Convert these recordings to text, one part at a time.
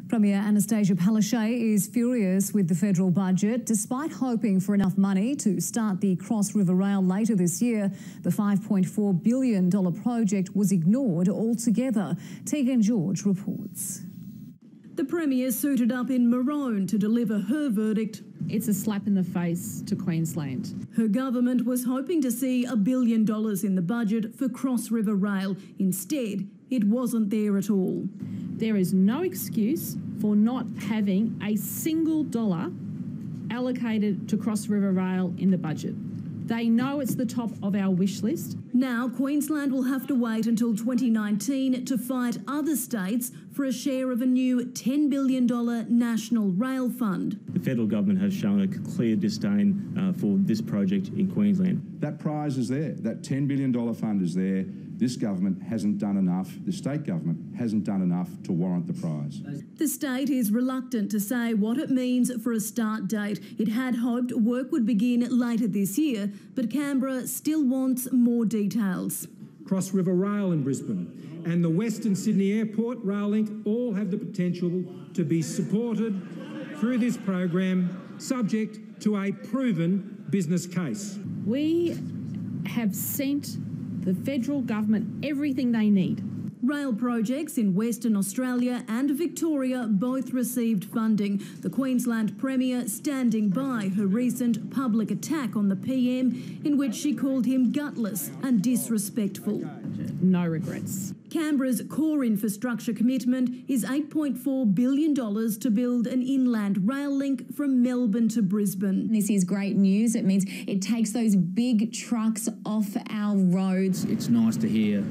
Premier Annastacia Palaszczuk is furious with the federal budget. Despite hoping for enough money to start the Cross River Rail later this year, the $5.4 billion project was ignored altogether. Tegan George reports. The Premier suited up in maroon to deliver her verdict. It's a slap in the face to Queensland. Her government was hoping to see $1 billion in the budget for Cross River Rail. Instead, it wasn't there at all. There is no excuse for not having a single dollar allocated to Cross River Rail in the budget. They know it's the top of our wish list. Now Queensland will have to wait until 2019 to fight other states for a share of a new $10 billion national rail fund. The federal government has shown a clear disdain for this project in Queensland. That prize is there. That $10 billion fund is there. This government hasn't done enough, the state government hasn't done enough to warrant the prize. The state is reluctant to say what it means for a start date. It had hoped work would begin later this year, but Canberra still wants more details. Cross River Rail in Brisbane and the Western Sydney Airport Rail Link all have the potential to be supported through this program, subject to a proven business case. We have sent the federal government everything they need. Rail projects in Western Australia and Victoria both received funding. The Queensland Premier standing by her recent public attack on the PM in which she called him gutless and disrespectful. No regrets. Canberra's core infrastructure commitment is $8.4 billion to build an inland rail link from Melbourne to Brisbane. This is great news. It means it takes those big trucks off our roads. It's nice to hear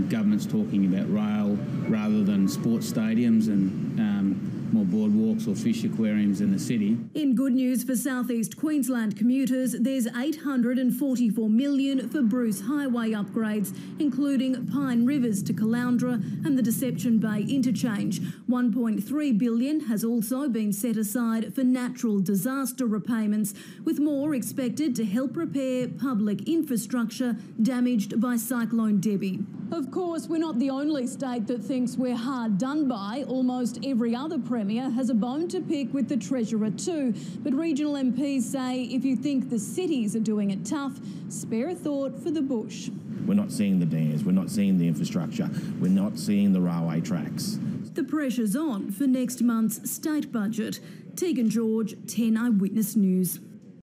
governments talking about rail rather than sports stadiums and more boardwalks or fish aquariums in the city. In good news for South East Queensland commuters, there's $844 million for Bruce Highway upgrades, including Pine Rivers to Caloundra and the Deception Bay interchange. $1.3 billion has also been set aside for natural disaster repayments, with more expected to help repair public infrastructure damaged by Cyclone Debbie. Of course, we're not the only state that thinks we're hard done by. Almost every other Premier has a bone to pick with the Treasurer too. But regional MPs say if you think the cities are doing it tough, spare a thought for the bush. We're not seeing the dams, we're not seeing the infrastructure, we're not seeing the railway tracks. The pressure's on for next month's state budget. Tegan George, 10 Eyewitness News.